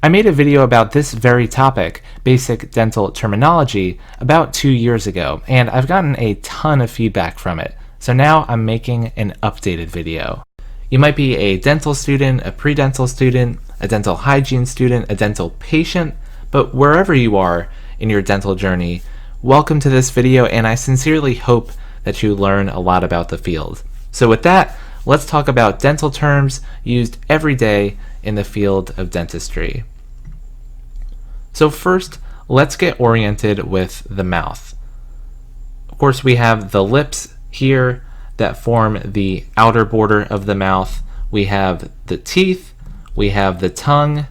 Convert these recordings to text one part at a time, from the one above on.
I made a video about this very topic, basic dental terminology, about 2 years ago, and I've gotten a ton of feedback from it, so now I'm making an updated video. You might be a dental student, a pre-dental student, a dental hygiene student, a dental patient, but wherever you are in your dental journey, welcome to this video, and I sincerely hope that you learn a lot about the field. So with that, let's talk about dental terms used every day in the field of dentistry. So first, let's get oriented with the mouth. Of course, we have the lips here that form the outer border of the mouth. We have the teeth, we have the tongue,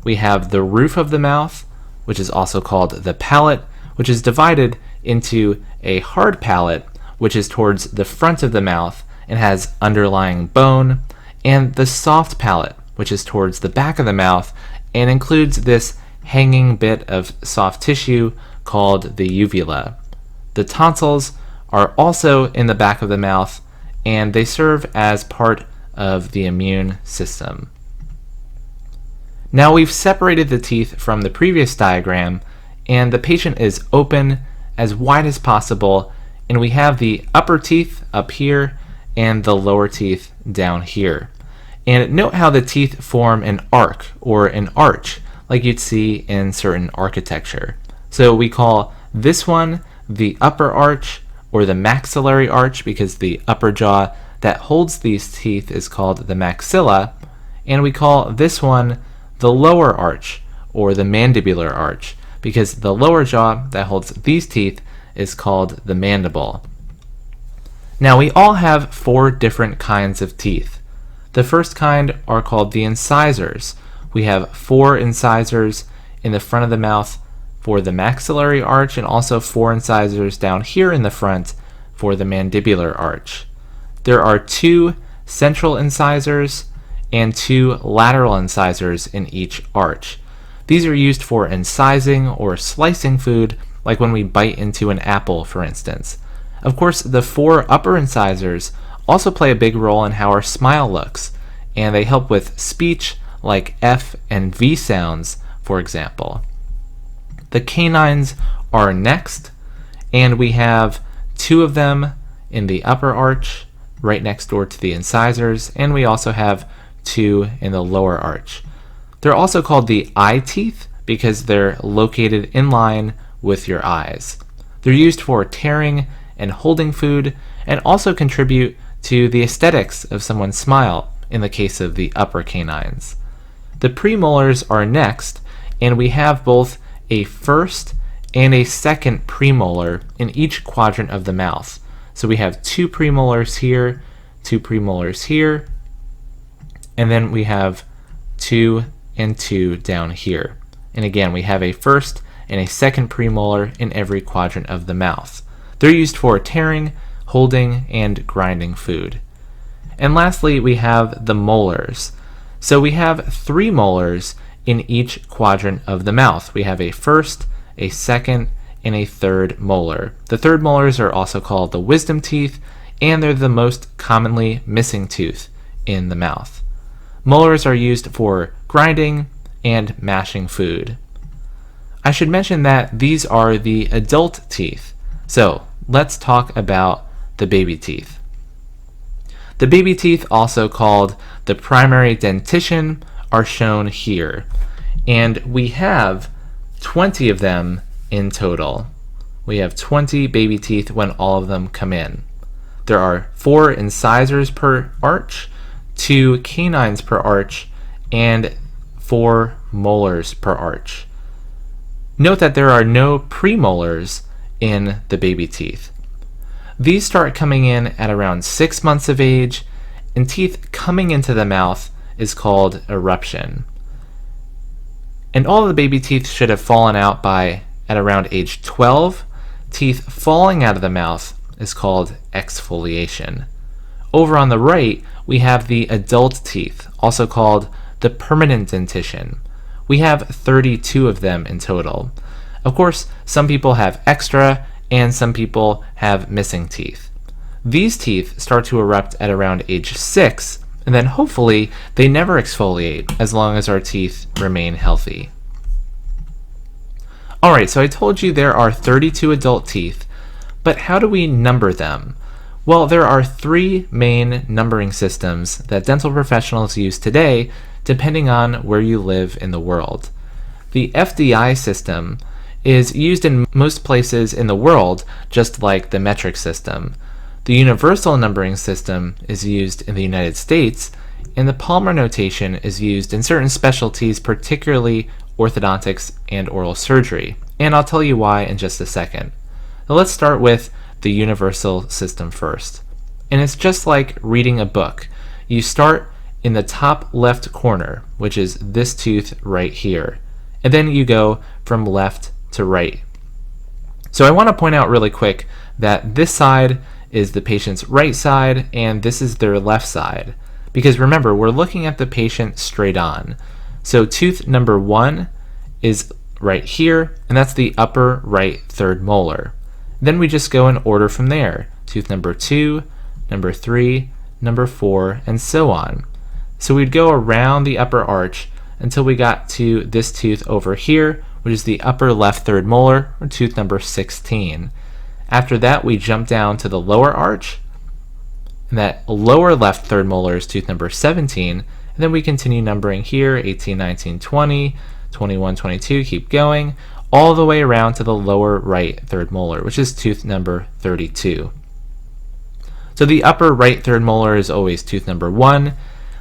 we have the roof of the mouth, which is also called the palate, which is divided into a hard palate, which is towards the front of the mouth and has underlying bone, and the soft palate, which is towards the back of the mouth and includes this hanging bit of soft tissue called the uvula. The tonsils are also in the back of the mouth, and they serve as part of the immune system. Now we've separated the teeth from the previous diagram, and the patient is open as wide as possible, and we have the upper teeth up here and the lower teeth down here. And note how the teeth form an arc or an arch, like you'd see in certain architecture. So we call this one the upper arch or the maxillary arch because the upper jaw that holds these teeth is called the maxilla, and we call this one the lower arch or the mandibular arch because the lower jaw that holds these teeth is called the mandible. Now we all have 4 different kinds of teeth. The first kind are called the incisors. We have 4 incisors in the front of the mouth for the maxillary arch and also 4 incisors down here in the front for the mandibular arch. There are 2 central incisors and 2 lateral incisors in each arch. These are used for incising or slicing food, like when we bite into an apple, for instance. Of course, the 4 upper incisors also play a big role in how our smile looks, and they help with speech like F and V sounds, for example. The canines are next, and we have 2 of them in the upper arch, right next door to the incisors, and we also have 2 in the lower arch. They're also called the eye teeth because they're located in line with your eyes. They're used for tearing and holding food, and also contribute to the aesthetics of someone's smile in the case of the upper canines. The premolars are next, and we have both a first and a second premolar in each quadrant of the mouth. So we have 2 premolars here, 2 premolars here, and then we have 2 and 2 down here. And again, we have a first and a second premolar in every quadrant of the mouth. They're used for tearing, holding, and grinding food. And lastly, we have the molars. So we have 3 molars in each quadrant of the mouth. We have a first, a second, and a third molar. The third molars are also called the wisdom teeth, and they're the most commonly missing tooth in the mouth. Molars are used for grinding and mashing food. I should mention that these are the adult teeth. So let's talk about the baby teeth. The baby teeth, also called the primary dentition, are shown here, and we have 20 of them in total. We have 20 baby teeth when all of them come in. There are 4 incisors per arch, 2 canines per arch, and 4 molars per arch. Note that there are no premolars in the baby teeth. These start coming in at around 6 months of age, and teeth coming into the mouth is called eruption. And all of the baby teeth should have fallen out by at around age 12. Teeth falling out of the mouth is called exfoliation. Over on the right, we have the adult teeth, also called the permanent dentition. We have 32 of them in total. Of course, some people have extra and some people have missing teeth. These teeth start to erupt at around age 6 And then hopefully they never exfoliate as long as our teeth remain healthy. Alright, so I told you there are 32 adult teeth, but how do we number them? Well, there are 3 main numbering systems that dental professionals use today, depending on where you live in the world. The FDI system is used in most places in the world, just like the metric system. The universal numbering system is used in the United States, and the Palmer notation is used in certain specialties, particularly orthodontics and oral surgery. And I'll tell you why in just a second. Now let's start with the universal system first. And it's just like reading a book. You start in the top left corner, which is this tooth right here. And then you go from left to right. So I want to point out really quick that this side is the patient's right side and this is their left side. Because remember, we're looking at the patient straight on. So tooth number 1 is right here, and that's the upper right third molar. Then we just go in order from there. Tooth number 2, number 3, number 4, and so on. So we'd go around the upper arch until we got to this tooth over here, which is the upper left third molar, or tooth number 16. After that, we jump down to the lower arch, and that lower left third molar is tooth number 17, and then we continue numbering here, 18, 19, 20, 21, 22, keep going, all the way around to the lower right third molar, which is tooth number 32. So the upper right third molar is always tooth number 1,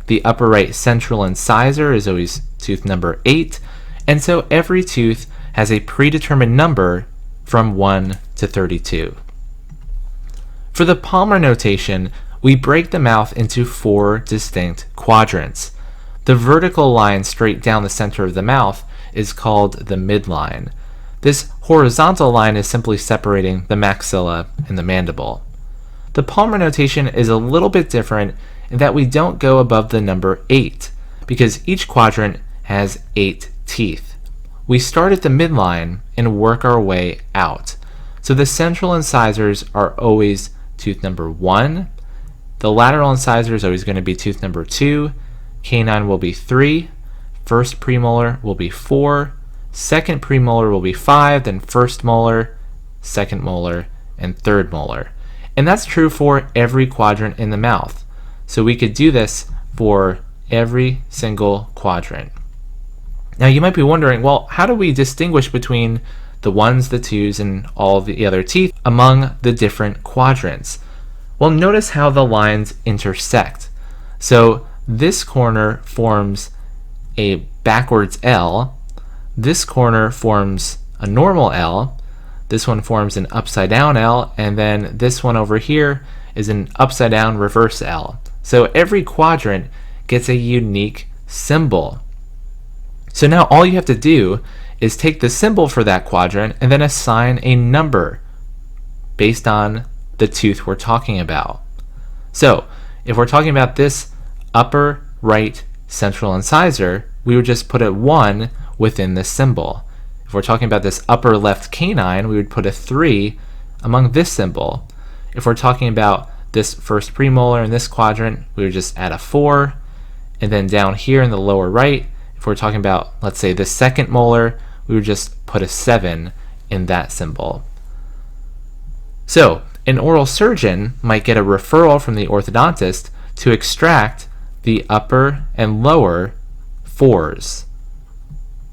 the upper right central incisor is always tooth number 8, and so every tooth has a predetermined number from 1 to 32. For the Palmer notation, we break the mouth into 4 distinct quadrants. The vertical line straight down the center of the mouth is called the midline. This horizontal line is simply separating the maxilla and the mandible. The Palmer notation is a little bit different in that we don't go above the number 8, because each quadrant has 8 teeth. We start at the midline and work our way out. So the central incisors are always tooth number 1, the lateral incisor is always going to be tooth number 2, canine will be 3, first premolar will be 4, second premolar will be 5, then first molar, second molar, and third molar. And that's true for every quadrant in the mouth. So we could do this for every single quadrant. Now you might be wondering, well, how do we distinguish between the 1s, the 2s, and all the other teeth among the different quadrants? Well, notice how the lines intersect. So this corner forms a backwards L, this corner forms a normal L, this one forms an upside down L, and then this one over here is an upside down reverse L. So every quadrant gets a unique symbol. So now all you have to do is take the symbol for that quadrant and then assign a number based on the tooth we're talking about. So if we're talking about this upper right central incisor, we would just put a 1 within this symbol. If we're talking about this upper left canine, we would put a 3 among this symbol. If we're talking about this first premolar in this quadrant, we would just add a 4. And then down here in the lower right, if we're talking about, let's say, the second molar, we would just put a 7 in that symbol. So an oral surgeon might get a referral from the orthodontist to extract the upper and lower 4s.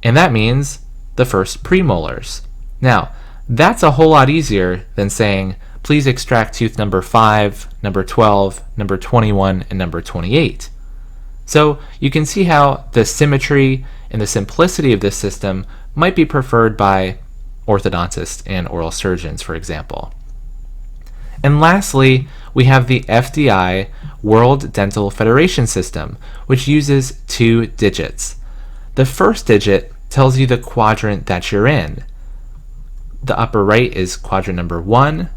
And that means the first premolars. Now, that's a whole lot easier than saying, please extract tooth number 5, number 12, number 21, and number 28. So you can see how the symmetry and the simplicity of this system might be preferred by orthodontists and oral surgeons, for example. And lastly, we have the FDI World Dental Federation system, which uses 2 digits. The first digit tells you the quadrant that you're in. The upper right is quadrant number 1,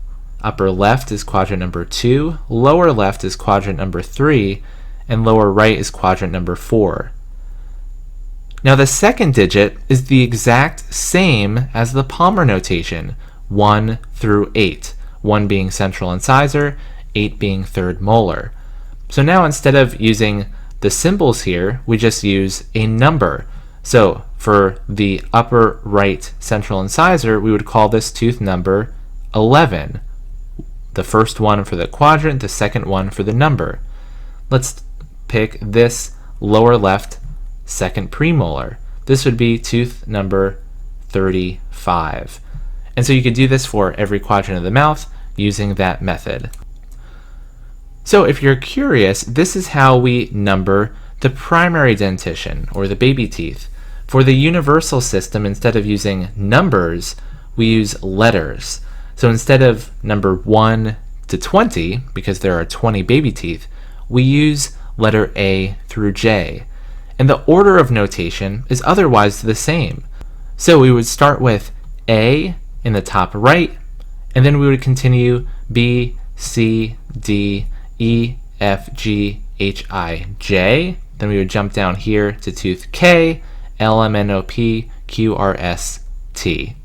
upper left is quadrant number 2, lower left is quadrant number 3, and lower right is quadrant number 4. Now the second digit is the exact same as the Palmer notation, 1 through 8, 1 being central incisor, 8 being third molar. So now instead of using the symbols here, we just use a number. So for the upper right central incisor, we would call this tooth number 11. The first one for the quadrant, the second one for the number. Let's pick this lower left second premolar. This would be tooth number 35. And so you could do this for every quadrant of the mouth using that method. So if you're curious, this is how we number the primary dentition, or the baby teeth. For the universal system, instead of using numbers, we use letters. So instead of number 1 to 20, because there are 20 baby teeth, we use letter A through J. And the order of notation is otherwise the same. So we would start with A in the top right, and then we would continue B, C, D, E, F, G, H, I, J. Then we would jump down here to tooth K, L, M, N, O, P, Q, R, S, T.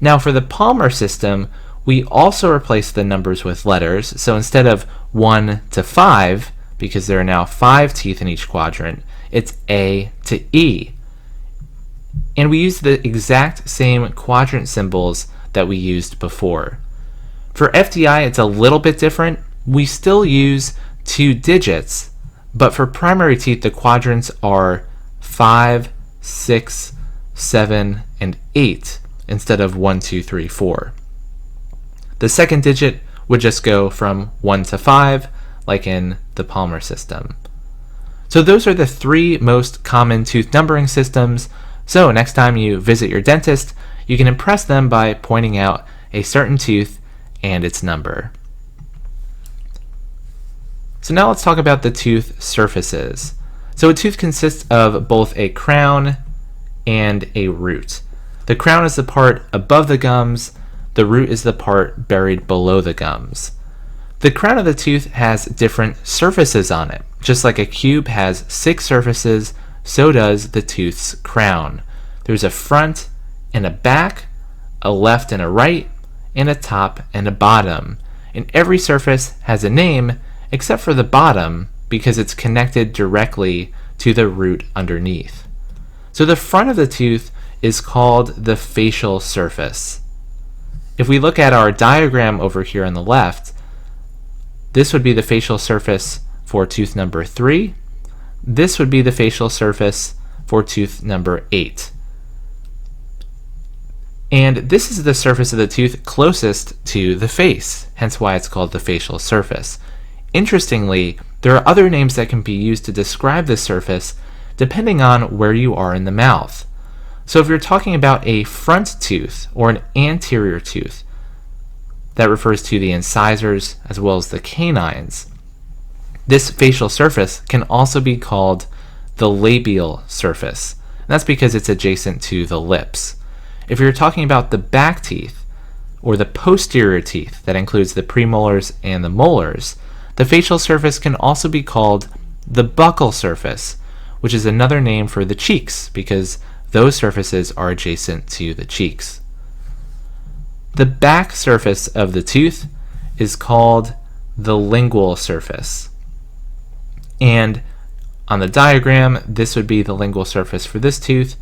Now for the palmar system, we also replace the numbers with letters. So instead of 1 to 5, because there are now 5 teeth in each quadrant, it's A to E. And we use the exact same quadrant symbols that we used before. For FDI, it's a little bit different. We still use 2 digits, but for primary teeth, the quadrants are 5, 6, 7, and 8 instead of 1, 2, 3, 4. The second digit would just go from 1 to 5, like in the palmar system. So those are the 3 most common tooth numbering systems. So next time you visit your dentist, you can impress them by pointing out a certain tooth and its number. So now let's talk about the tooth surfaces. So a tooth consists of both a crown and a root. The crown is the part above the gums, the root is the part buried below the gums. The crown of the tooth has different surfaces on it. Just like a cube has 6 surfaces, so does the tooth's crown. There's a front and a back, a left and a right, and a top and a bottom. And every surface has a name except for the bottom because it's connected directly to the root underneath. So the front of the tooth is called the facial surface. If we look at our diagram over here on the left, this would be the facial surface for tooth number 3. This would be the facial surface for tooth number 8. And this is the surface of the tooth closest to the face, hence why it's called the facial surface. Interestingly, there are other names that can be used to describe this surface depending on where you are in the mouth. So if you're talking about a front tooth or an anterior tooth, that refers to the incisors as well as the canines. This facial surface can also be called the labial surface, and that's because it's adjacent to the lips. If you're talking about the back teeth or the posterior teeth, that includes the premolars and the molars, the facial surface can also be called the buccal surface, which is another name for the cheeks because those surfaces are adjacent to the cheeks. The back surface of the tooth is called the lingual surface. And on the diagram, this would be the lingual surface for this tooth,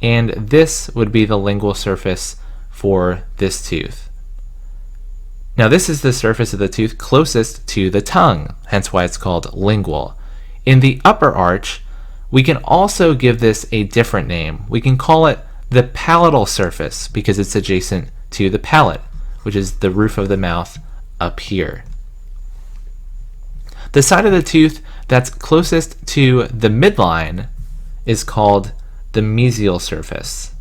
and this would be the lingual surface for this tooth. Now this is the surface of the tooth closest to the tongue, hence why it's called lingual. In the upper arch, we can also give this a different name. We can call it the palatal surface because it's adjacent to the palate, which is the roof of the mouth up here. The side of the tooth that's closest to the midline is called the mesial surface.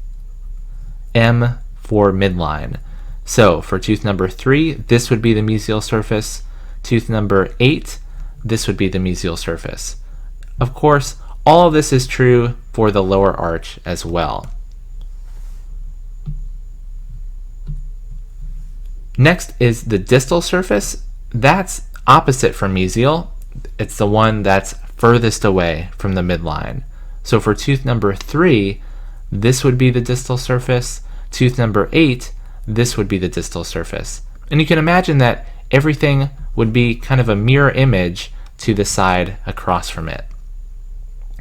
M for midline. So for tooth number 3, this would be the mesial surface. Tooth number 8, this would be the mesial surface. Of course, all of this is true for the lower arch as well. Next is the distal surface. That's opposite from mesial. It's the one that's furthest away from the midline. So for tooth number 3, this would be the distal surface. Tooth number 8, this would be the distal surface. And you can imagine that everything would be kind of a mirror image to the side across from it.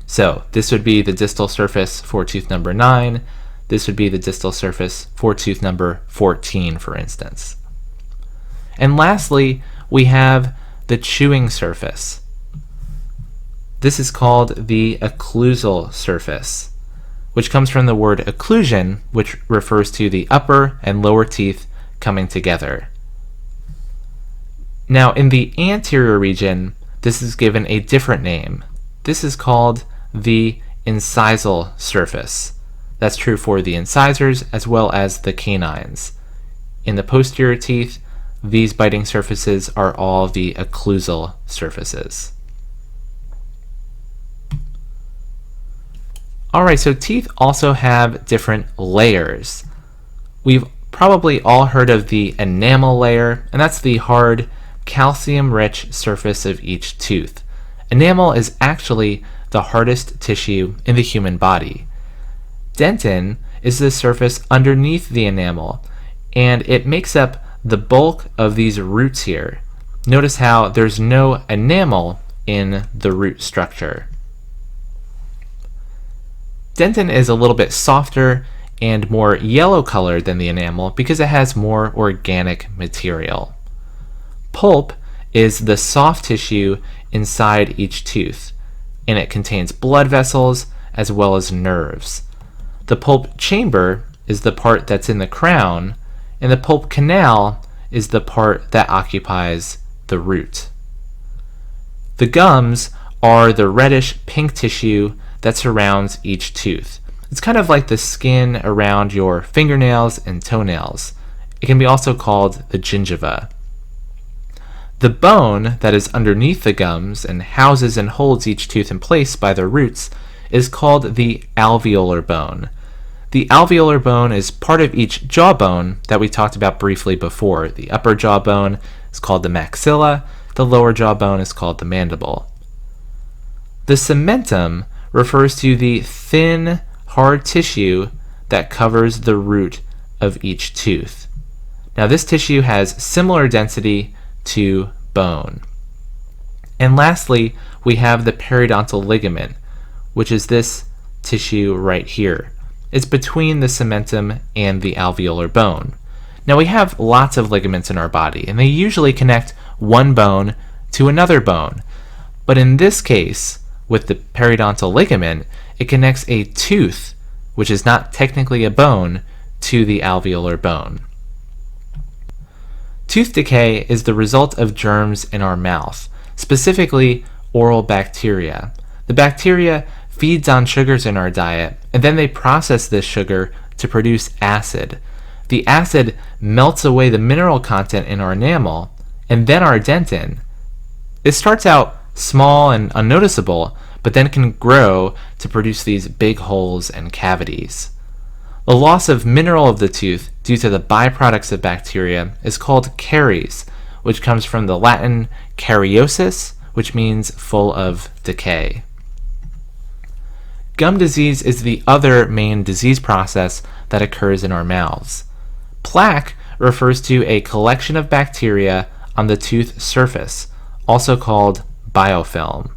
So this would be the distal surface for tooth number 9. This would be the distal surface for tooth number 14, for instance. And lastly, we have the chewing surface. This is called the occlusal surface, which comes from the word occlusion, which refers to the upper and lower teeth coming together. Now, in the anterior region, this is given a different name. This is called the incisal surface. That's true for the incisors as well as the canines. In the posterior teeth, these biting surfaces are all the occlusal surfaces. Alright, so teeth also have different layers. We've probably all heard of the enamel layer, and that's the hard, calcium-rich surface of each tooth. Enamel is actually the hardest tissue in the human body. Dentin is the surface underneath the enamel, and it makes up the bulk of these roots here. Notice how there's no enamel in the root structure. Dentin is a little bit softer and more yellow colored than the enamel because it has more organic material. Pulp is the soft tissue inside each tooth, and it contains blood vessels as well as nerves. The pulp chamber is the part that's in the crown, and the pulp canal is the part that occupies the root. The gums are the reddish pink tissue that surrounds each tooth. It's kind of like the skin around your fingernails and toenails. It can be also called the gingiva. The bone that is underneath the gums and houses and holds each tooth in place by the roots is called the alveolar bone. The alveolar bone is part of each jawbone that we talked about briefly before. The upper jawbone is called the maxilla, the lower jawbone is called the mandible. The cementum refers to the thin, hard tissue that covers the root of each tooth. Now, this tissue has similar density to bone. And lastly, we have the periodontal ligament, which is this tissue right here. It's between the cementum and the alveolar bone. Now, we have lots of ligaments in our body, and they usually connect one bone to another bone. But in this case, with the periodontal ligament, it connects a tooth, which is not technically a bone, to the alveolar bone. Tooth decay is the result of germs in our mouth, specifically oral bacteria. The bacteria feeds on sugars in our diet, and then they process this sugar to produce acid. The acid melts away the mineral content in our enamel, and then our dentin. It starts out small and unnoticeable, but then can grow to produce these big holes and cavities. The loss of mineral of the tooth due to the byproducts of bacteria is called caries, which comes from the Latin cariosis, which means full of decay. Gum disease is the other main disease process that occurs in our mouths. Plaque refers to a collection of bacteria on the tooth surface, also called biofilm.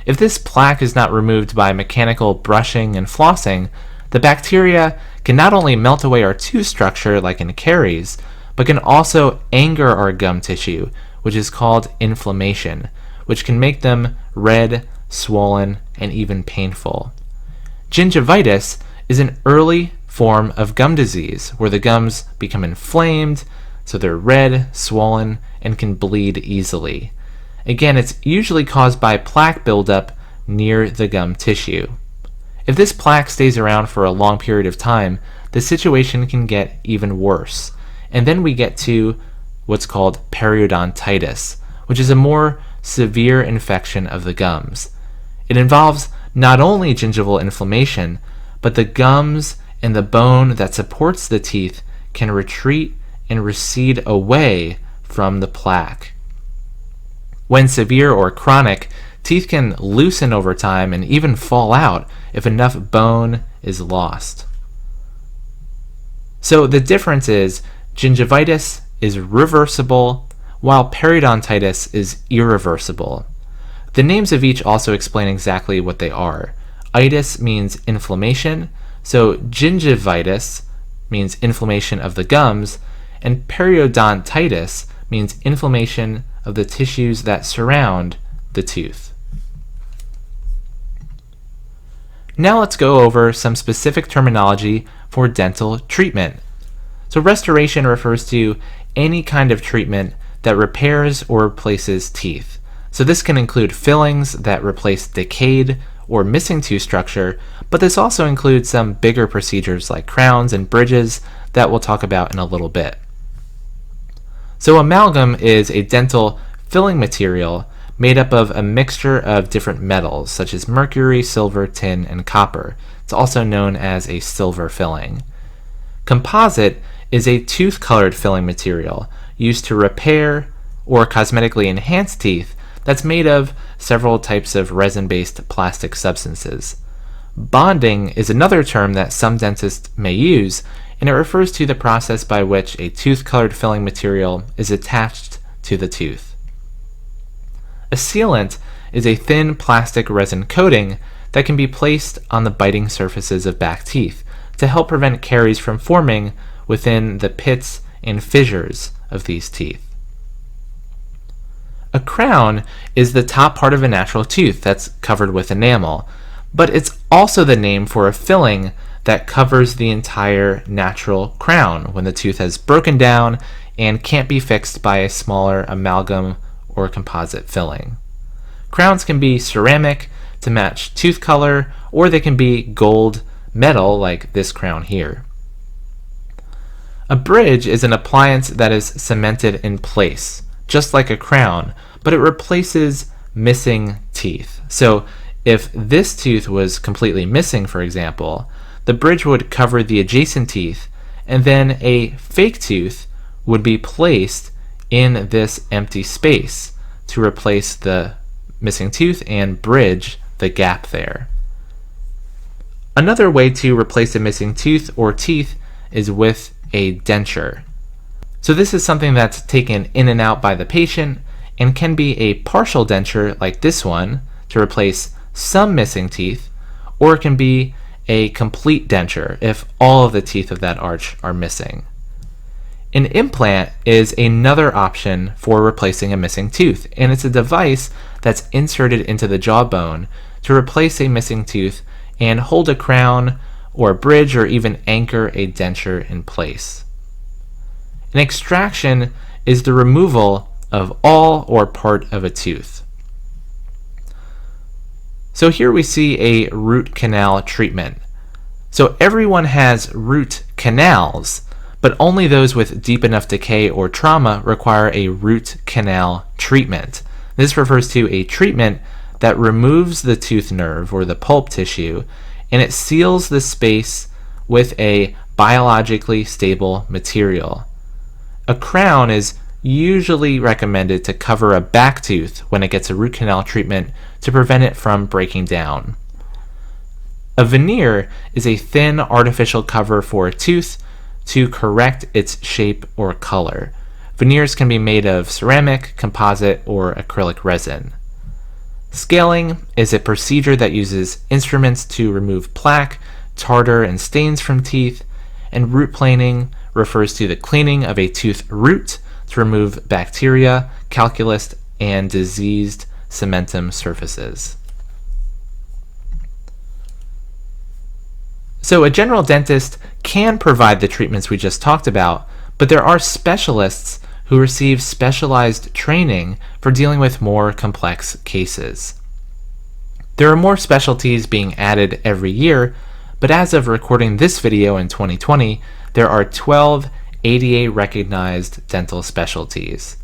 If this plaque is not removed by mechanical brushing and flossing, the bacteria can not only melt away our tooth structure like in caries, but can also anger our gum tissue, which is called inflammation, which can make them red, swollen, and even painful. Gingivitis is an early form of gum disease where the gums become inflamed, so they're red, swollen, and can bleed easily. Again, it's usually caused by plaque buildup near the gum tissue. If this plaque stays around for a long period of time, the situation can get even worse. And then we get to what's called periodontitis, which is a more severe infection of the gums. It involves not only gingival inflammation, but the gums and the bone that supports the teeth can retreat and recede away from the plaque. When severe or chronic, teeth can loosen over time and even fall out if enough bone is lost. So the difference is gingivitis is reversible, while periodontitis is irreversible. The names of each also explain exactly what they are. Itis means inflammation, so gingivitis means inflammation of the gums, and periodontitis means inflammation of the tissues that surround the tooth. Now let's go over some specific terminology for dental treatment. So restoration refers to any kind of treatment that repairs or replaces teeth. So this can include fillings that replace decayed or missing tooth structure, but this also includes some bigger procedures like crowns and bridges that we'll talk about in a little bit. So amalgam is a dental filling material made up of a mixture of different metals such as mercury, silver, tin, and copper. It's also known as a silver filling. Composite is a tooth-colored filling material used to repair or cosmetically enhance teeth that's made of several types of resin-based plastic substances. Bonding is another term that some dentists may use, and it refers to the process by which a tooth-colored filling material is attached to the tooth. A sealant is a thin plastic resin coating that can be placed on the biting surfaces of back teeth to help prevent caries from forming within the pits and fissures of these teeth. A crown is the top part of a natural tooth that's covered with enamel, but it's also the name for a filling that covers the entire natural crown when the tooth has broken down and can't be fixed by a smaller amalgam or composite filling. Crowns can be ceramic to match tooth color, or they can be gold metal like this crown here. A bridge is an appliance that is cemented in place, just like a crown, but it replaces missing teeth. So if this tooth was completely missing, for example, the bridge would cover the adjacent teeth, and then a fake tooth would be placed in this empty space to replace the missing tooth and bridge the gap there. Another way to replace a missing tooth or teeth is with a denture. So this is something that's taken in and out by the patient and can be a partial denture like this one to replace some missing teeth, or it can be a complete denture if all of the teeth of that arch are missing. An implant is another option for replacing a missing tooth, and it's a device that's inserted into the jawbone to replace a missing tooth and hold a crown or a bridge or even anchor a denture in place. An extraction is the removal of all or part of a tooth. So here we see a root canal treatment. So everyone has root canals, but only those with deep enough decay or trauma require a root canal treatment. This refers to a treatment that removes the tooth nerve or the pulp tissue, and it seals the space with a biologically stable material. A crown is usually recommended to cover a back tooth when it gets a root canal treatment to prevent it from breaking down. A veneer is a thin artificial cover for a tooth to correct its shape or color. Veneers can be made of ceramic, composite, or acrylic resin. Scaling is a procedure that uses instruments to remove plaque, tartar, and stains from teeth, and root planing refers to the cleaning of a tooth root to remove bacteria, calculus, and diseased cementum surfaces. So a general dentist can provide the treatments we just talked about, but there are specialists who receive specialized training for dealing with more complex cases. There are more specialties being added every year, but as of recording this video in 2020, there are 12 ADA recognized dental specialties.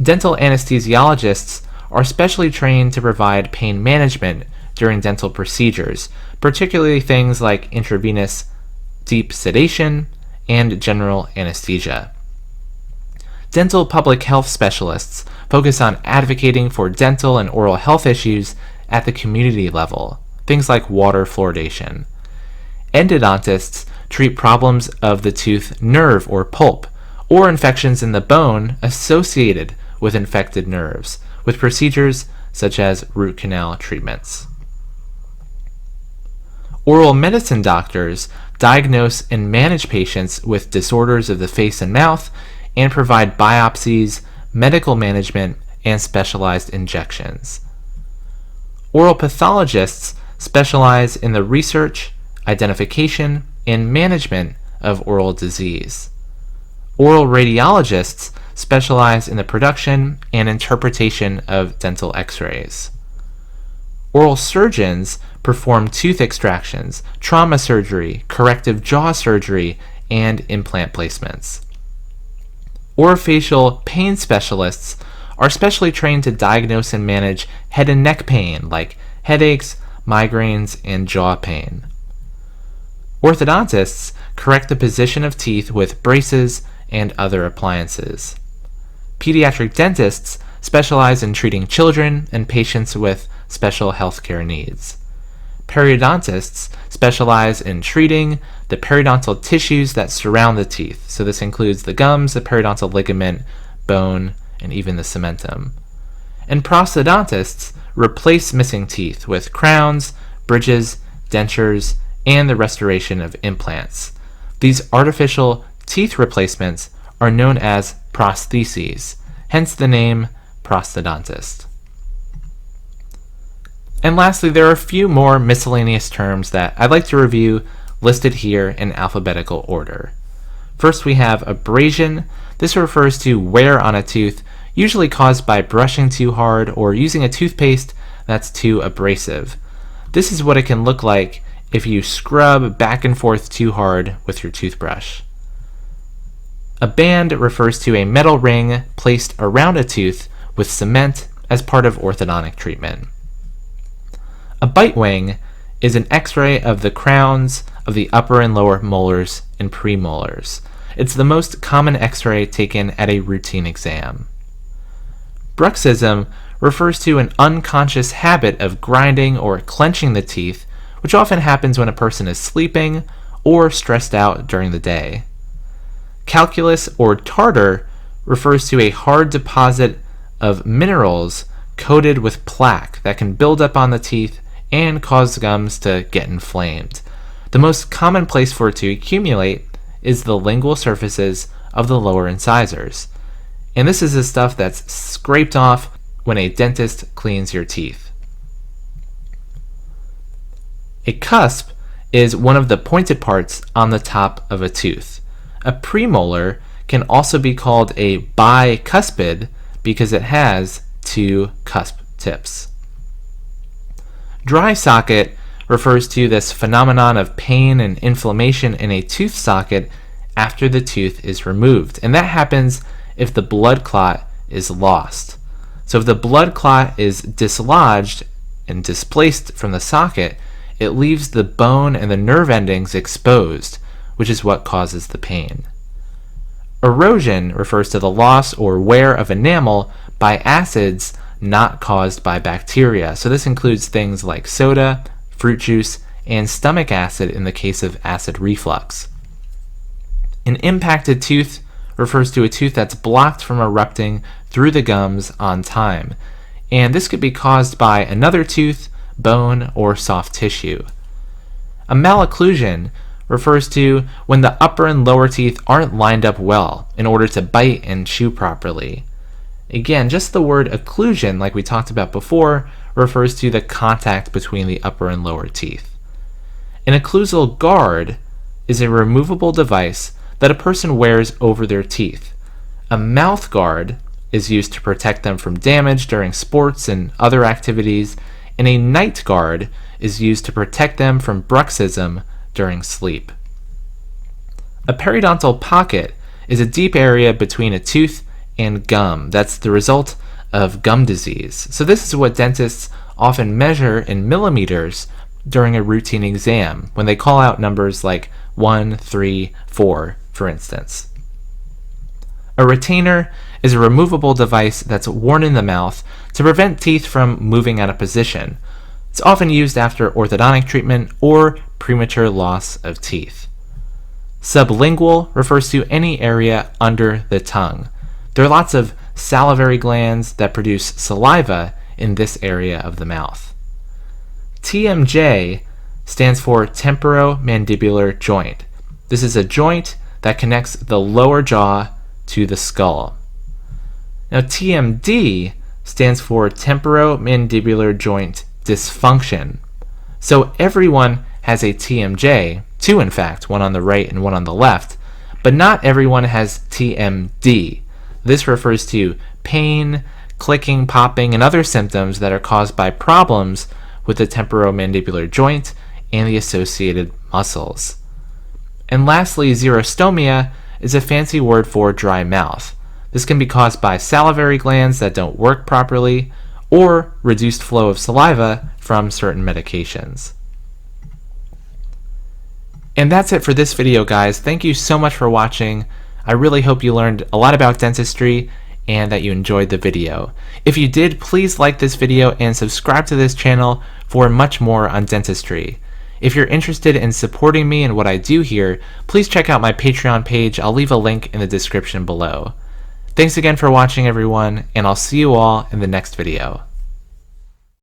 Dental anesthesiologists are specially trained to provide pain management during dental procedures, particularly things like intravenous deep sedation and general anesthesia. Dental public health specialists focus on advocating for dental and oral health issues at the community level, things like water fluoridation. Endodontists treat problems of the tooth nerve or pulp, or infections in the bone associated with infected nerves, with procedures such as root canal treatments. Oral medicine doctors diagnose and manage patients with disorders of the face and mouth and provide biopsies, medical management, and specialized injections. Oral pathologists specialize in the research, identification, and management of oral disease. Oral radiologists specialize in the production and interpretation of dental x-rays. Oral surgeons perform tooth extractions, trauma surgery, corrective jaw surgery, and implant placements. Orofacial pain specialists are specially trained to diagnose and manage head and neck pain like headaches, migraines, and jaw pain. Orthodontists correct the position of teeth with braces and other appliances. Pediatric dentists specialize in treating children and patients with special healthcare needs. Periodontists specialize in treating the periodontal tissues that surround the teeth, so this includes the gums, the periodontal ligament, bone, and even the cementum. And prosthodontists replace missing teeth with crowns, bridges, dentures, and the restoration of implants. These artificial teeth replacements are known as prostheses, hence the name prosthodontist. And lastly, there are a few more miscellaneous terms that I'd like to review listed here in alphabetical order. First, we have abrasion. This refers to wear on a tooth, usually caused by brushing too hard or using a toothpaste that's too abrasive. This is what it can look like if you scrub back and forth too hard with your toothbrush. A band refers to a metal ring placed around a tooth with cement as part of orthodontic treatment. A bite wing is an x-ray of the crowns of the upper and lower molars and premolars. It's the most common x-ray taken at a routine exam. Bruxism refers to an unconscious habit of grinding or clenching the teeth, which often happens when a person is sleeping or stressed out during the day. Calculus or tartar refers to a hard deposit of minerals coated with plaque that can build up on the teeth and cause gums to get inflamed. The most common place for it to accumulate is the lingual surfaces of the lower incisors. And this is the stuff that's scraped off when a dentist cleans your teeth. A cusp is one of the pointed parts on the top of a tooth. A premolar can also be called a bicuspid because it has two cusp tips. Dry socket refers to this phenomenon of pain and inflammation in a tooth socket after the tooth is removed, and that happens if the blood clot is lost. So if the blood clot is dislodged and displaced from the socket, it leaves the bone and the nerve endings exposed, which is what causes the pain. Erosion refers to the loss or wear of enamel by acids not caused by bacteria. So this includes things like soda, fruit juice, and stomach acid in the case of acid reflux. An impacted tooth refers to a tooth that's blocked from erupting through the gums on time, and this could be caused by another tooth, bone, or soft tissue. A malocclusion refers to when the upper and lower teeth aren't lined up well in order to bite and chew properly. Again, just the word occlusion, like we talked about before, refers to the contact between the upper and lower teeth. An occlusal guard is a removable device that a person wears over their teeth. A mouth guard is used to protect them from damage during sports and other activities, and a night guard is used to protect them from bruxism during sleep. A periodontal pocket is a deep area between a tooth and gum that's the result of gum disease. So this is what dentists often measure in millimeters during a routine exam when they call out numbers like 1, 3, 4, for instance. A retainer is a removable device that's worn in the mouth to prevent teeth from moving out of position. It's often used after orthodontic treatment or premature loss of teeth. Sublingual refers to any area under the tongue. There are lots of salivary glands that produce saliva in this area of the mouth. TMJ stands for temporomandibular joint. This is a joint that connects the lower jaw to the skull. Now TMD stands for temporomandibular joint dysfunction. So everyone has a TMJ, two in fact, one on the right and one on the left, but not everyone has TMD. This refers to pain, clicking, popping, and other symptoms that are caused by problems with the temporomandibular joint and the associated muscles. And lastly, xerostomia is a fancy word for dry mouth. This can be caused by salivary glands that don't work properly or reduced flow of saliva from certain medications. And that's it for this video, guys. Thank you so much for watching. I really hope you learned a lot about dentistry and that you enjoyed the video. If you did, please like this video and subscribe to this channel for much more on dentistry. If you're interested in supporting me and what I do here, please check out my Patreon page. I'll leave a link in the description below. Thanks again for watching, everyone, and I'll see you all in the next video.